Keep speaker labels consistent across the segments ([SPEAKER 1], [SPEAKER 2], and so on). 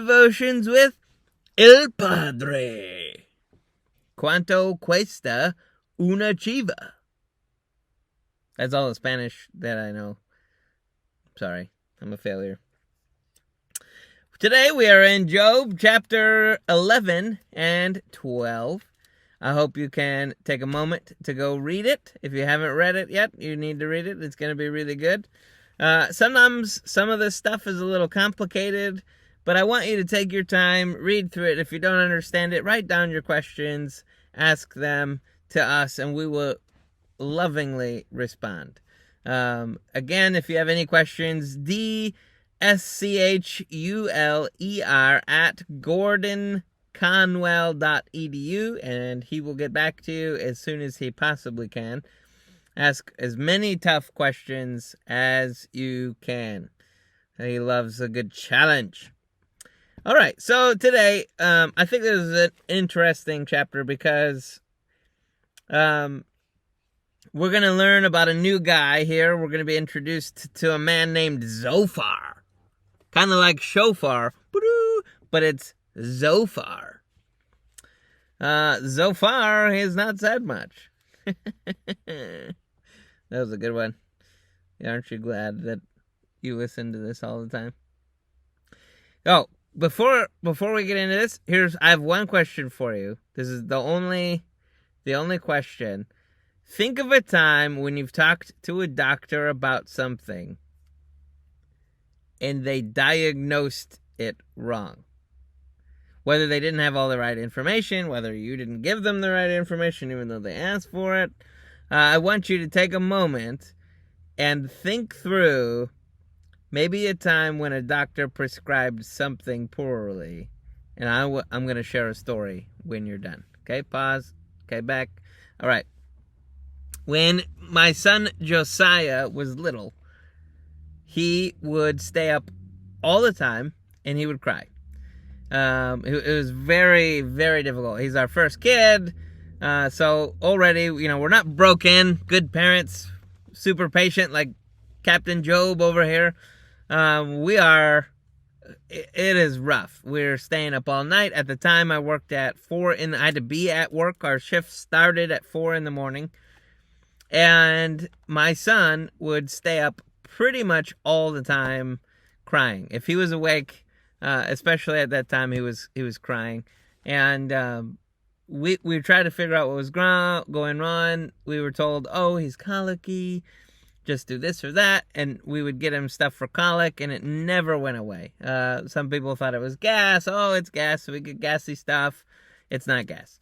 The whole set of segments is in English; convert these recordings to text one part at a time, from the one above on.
[SPEAKER 1] devotions with El Padre. Cuanto cuesta una chiva? That's all the Spanish that I know. Sorry, I'm a failure. Today we are in Job chapter 11 and 12. I hope you can take a moment to go read it. If you haven't read it yet, you need to read it. It's going to be really good. Sometimes some of this stuff is a little complicated, but I want you to take your time, read through it. If you don't understand it, write down your questions, ask them to us, and we will lovingly respond. Again, if you have any questions, dschuler@gordonconwell.edu, and he will get back to you as soon as he possibly can. Ask as many tough questions as you can. He loves a good challenge. All right, so today, I think this is an interesting chapter because we're going to learn about a new guy here. We're going to be introduced to a man named Zophar. Kind of like shofar, but it's Zophar. Zophar has not said much. That was a good one. Aren't you glad that you listen to this all the time? Oh, before we get into this, I have one question for you. This is the only question. Think of a time when you've talked to a doctor about something and they diagnosed it wrong. Whether they didn't have all the right information, whether you didn't give them the right information even though they asked for it. I want you to take a moment and think through maybe a time when a doctor prescribed something poorly. And I'm going to share a story when you're done. Okay, pause. Okay, back. All right. When my son Josiah was little, he would stay up all the time and he would cry. It was very, very difficult. He's our first kid. So already, we're not broken, good parents, super patient like Captain Job over here. It is rough. We're staying up all night. At the time I worked at 4 I had to be at work. Our shift started at 4 in the morning. And my son would stay up pretty much all the time crying. If he was awake, especially at that time, he was crying. And we tried to figure out what was going on. We were told, oh, he's colicky, just do this or that. And we would get him stuff for colic, and it never went away. Some people thought it was gas. Oh, it's gas, so we get gassy stuff. It's not gas.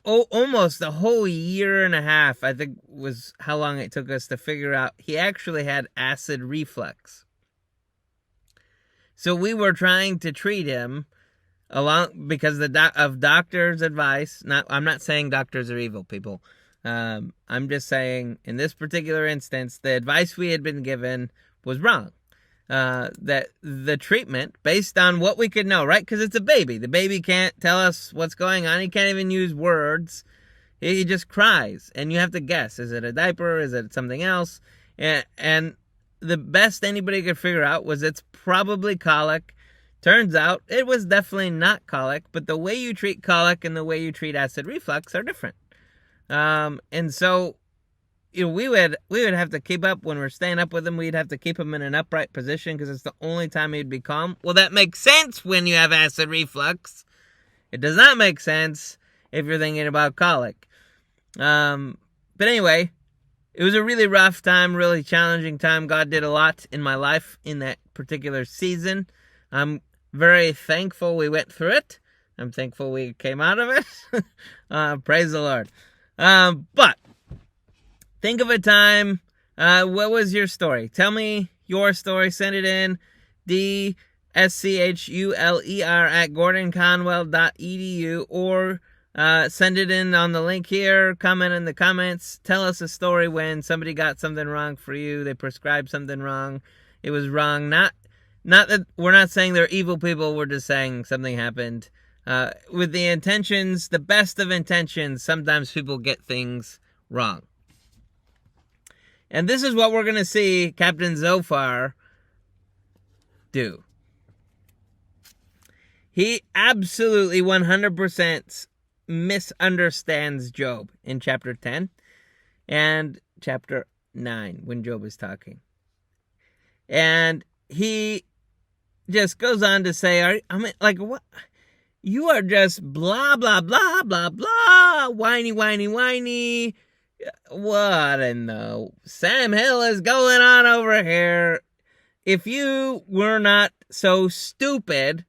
[SPEAKER 1] Almost a whole year and a half, I think, was how long it took us to figure out he actually had acid reflux. So we were trying to treat him because of doctor's advice. I'm not saying doctors are evil, people. I'm just saying, in this particular instance, the advice we had been given was wrong. That the treatment, based on what we could know, right? Because it's a baby. The baby can't tell us what's going on. He can't even use words. He just cries. And you have to guess. Is it a diaper? Is it something else? And the best anybody could figure out was it's probably colic. Turns out it was definitely not colic, but the way you treat colic and the way you treat acid reflux are different. And so, we would have to keep up when we're staying up with him. We'd have to keep him in an upright position because it's the only time he'd be calm. Well, that makes sense when you have acid reflux. It does not make sense if you're thinking about colic. But anyway, it was a really rough time, really challenging time. God did a lot in my life in that particular season. I'm very thankful we went through it. I'm thankful we came out of it. Praise the Lord. But think of a time. What was your story? Tell me your story. Send it in. dschuler@gordonconwell.edu or send it in on the link here. Comment in the comments. Tell us a story when somebody got something wrong for you. They prescribed something wrong. It was wrong. Not that we're not saying they're evil people. We're just saying something happened. With the intentions, the best of intentions, sometimes people get things wrong. And this is what we're going to see Captain Zophar do. He absolutely 100% misunderstands Job in chapter 10 and chapter 9 when Job is talking. And he just goes on to say, what? You are just blah, blah, blah, blah, blah, whiny, whiny, whiny. What in the Sam Hill is going on over here? If you were not so stupid,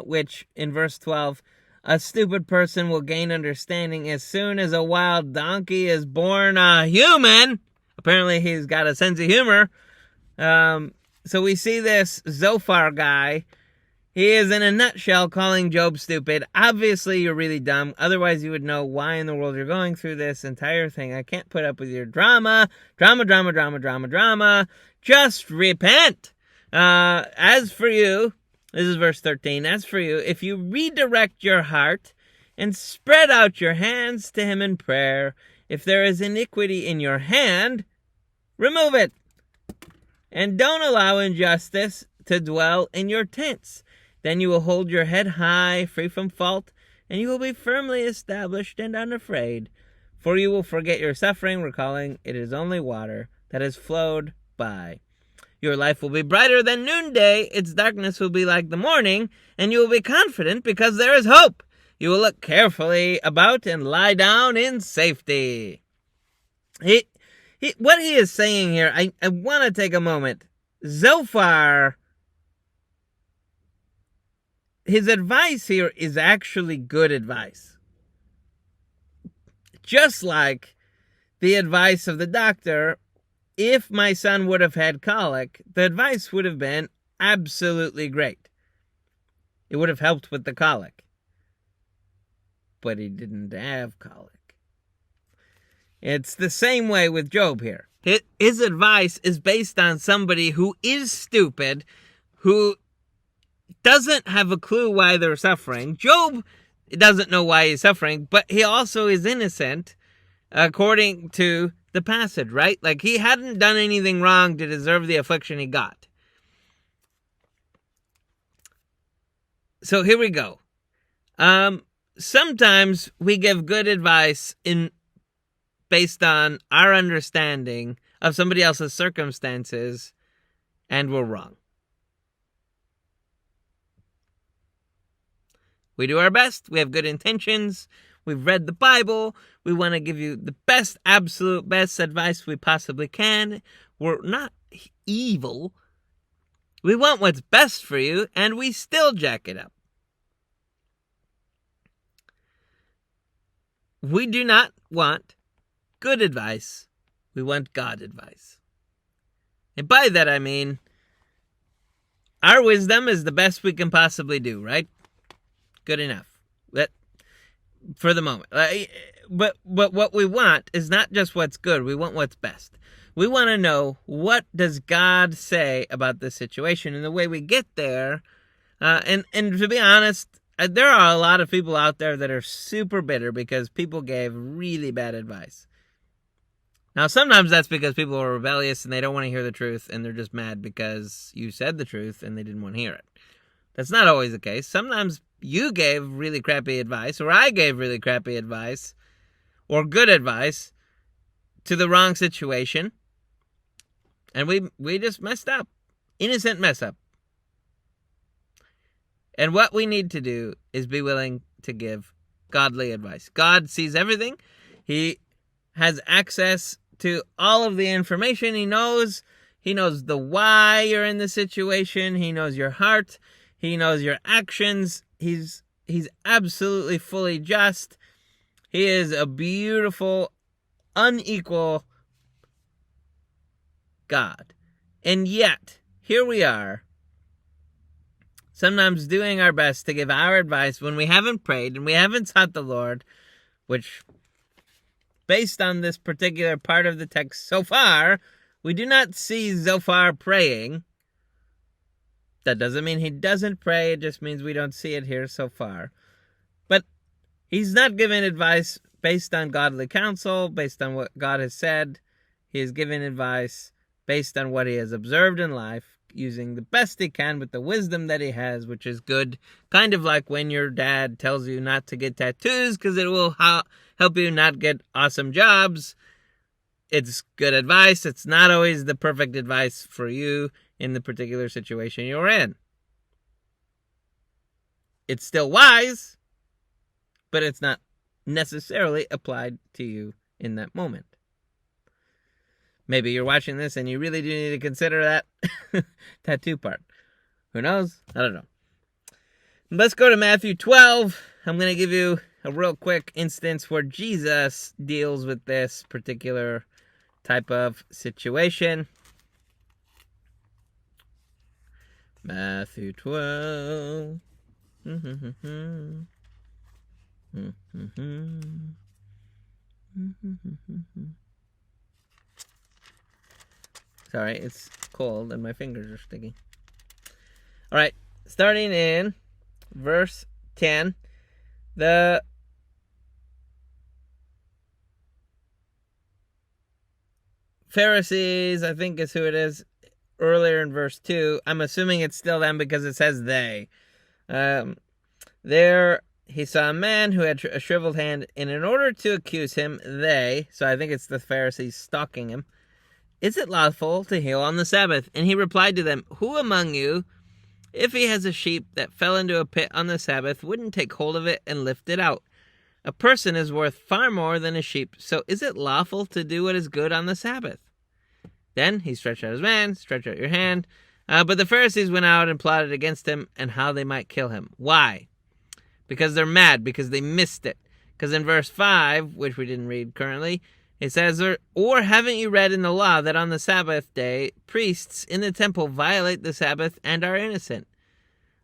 [SPEAKER 1] which in verse 12, a stupid person will gain understanding as soon as a wild donkey is born a human. Apparently he's got a sense of humor. So we see this Zophar guy. He is, in a nutshell, calling Job stupid. Obviously, you're really dumb. Otherwise, you would know why in the world you're going through this entire thing. I can't put up with your drama. Drama. Just repent. As for you, this is verse 13. As for you, if you redirect your heart and spread out your hands to him in prayer, if there is iniquity in your hand, remove it. And don't allow injustice to dwell in your tents. Then you will hold your head high, free from fault, and you will be firmly established and unafraid. For you will forget your suffering, recalling it is only water that has flowed by. Your life will be brighter than noonday, its darkness will be like the morning, and you will be confident because there is hope. You will look carefully about and lie down in safety. What he is saying here, I want to take a moment. Zophar, his advice here is actually good advice. Just like the advice of the doctor, if my son would have had colic, the advice would have been absolutely great. It would have helped with the colic. But he didn't have colic. It's the same way with Job here. His advice is based on somebody who is stupid, who doesn't have a clue why they're suffering. Job doesn't know why he's suffering, but he also is innocent, according to the passage, right? Like, he hadn't done anything wrong to deserve the affliction he got. So here we go. Sometimes we give good advice based on our understanding of somebody else's circumstances, and we're wrong. We do our best. We have good intentions. We've read the Bible. We want to give you the best, absolute best advice we possibly can. We're not evil. We want what's best for you, and we still jack it up. We do not want good advice. We want God advice. And by that I mean, our wisdom is the best we can possibly do, right? Good enough. For the moment. But what we want is not just what's good. We want what's best. We want to know, what does God say about this situation? And the way we get there, and to be honest, there are a lot of people out there that are super bitter because people gave really bad advice. Now, sometimes that's because people are rebellious and they don't want to hear the truth, and they're just mad because you said the truth and they didn't want to hear it. That's not always the case. Sometimes you gave really crappy advice, or I gave really crappy advice, or good advice to the wrong situation, and we just messed up. Innocent mess up. And what we need to do is be willing to give godly advice. God sees everything. He has access to all of the information. He knows the why you're in the situation. He knows your heart. He knows your actions. He's absolutely fully just. He is a beautiful, unequal God. And yet, here we are, sometimes doing our best to give our advice when we haven't prayed and we haven't sought the Lord, which, based on this particular part of the text so far, we do not see Zophar praying. That doesn't mean he doesn't pray. It just means we don't see it here so far. But he's not giving advice based on godly counsel, based on what God has said. He is giving advice based on what he has observed in life, using the best he can with the wisdom that he has, which is good. Kind of like when your dad tells you not to get tattoos because it will help you not get awesome jobs. It's good advice. It's not always the perfect advice for you in the particular situation you're in. It's still wise, but it's not necessarily applied to you in that moment. Maybe you're watching this and you really do need to consider that tattoo part. Who knows? I don't know. Let's go to Matthew 12. I'm going to give you a real quick instance where Jesus deals with this particular type of situation. Matthew 12. Sorry, it's cold and my fingers are sticky. All right, starting in verse 10, the Pharisees, I think is who it is, earlier in verse 2. I'm assuming it's still them because it says they. There he saw a man who had a shriveled hand, and in order to accuse him, so I think it's the Pharisees stalking him, is it lawful to heal on the Sabbath? And he replied to them, who among you, if he has a sheep that fell into a pit on the Sabbath, wouldn't take hold of it and lift it out? A person is worth far more than a sheep. So is it lawful to do what is good on the Sabbath? Then he stretched out his hand, stretch out your hand. But the Pharisees went out and plotted against him and how they might kill him. Why? Because they're mad, because they missed it. Because in verse 5, which we didn't read currently, it says, or haven't you read in the law that on the Sabbath day, priests in the temple violate the Sabbath and are innocent?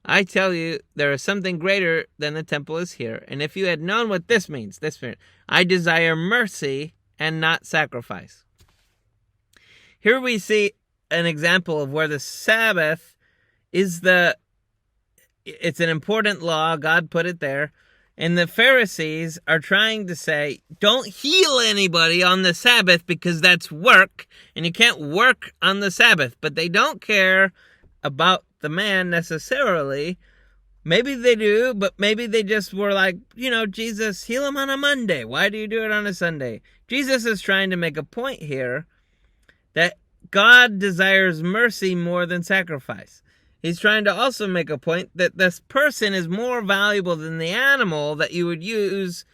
[SPEAKER 1] I tell you, there is something greater than the temple is here. And if you had known what this means, I desire mercy and not sacrifice. Here we see an example of where the Sabbath is it's an important law. God put it there. And the Pharisees are trying to say, don't heal anybody on the Sabbath because that's work, and you can't work on the Sabbath. But they don't care about the man necessarily. Maybe they do, but maybe they just were like, Jesus, heal him on a Monday. Why do you do it on a Sunday? Jesus is trying to make a point here that God desires mercy more than sacrifice. He's trying to also make a point that this person is more valuable than the animal that you would use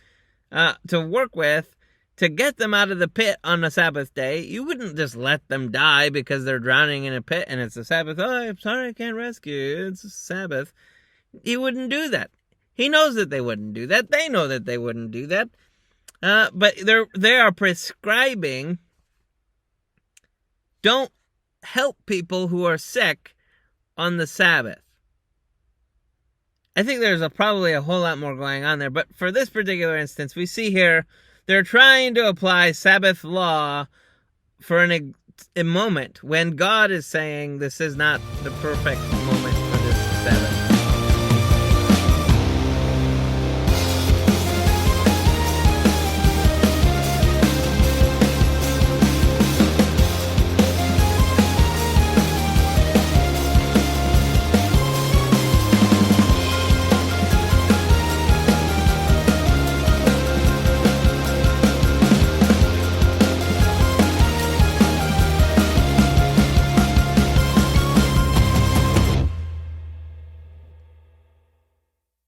[SPEAKER 1] to work with to get them out of the pit on a Sabbath day. You wouldn't just let them die because they're drowning in a pit and it's a Sabbath. Oh, I'm sorry, I can't rescue you. It's a Sabbath. He wouldn't do that. He knows that they wouldn't do that. They know that they wouldn't do that. But they are prescribing, don't help people who are sick on the Sabbath. I think there's probably a whole lot more going on there, but for this particular instance, we see here they're trying to apply Sabbath law for a moment when God is saying this is not the perfect moment for this Sabbath.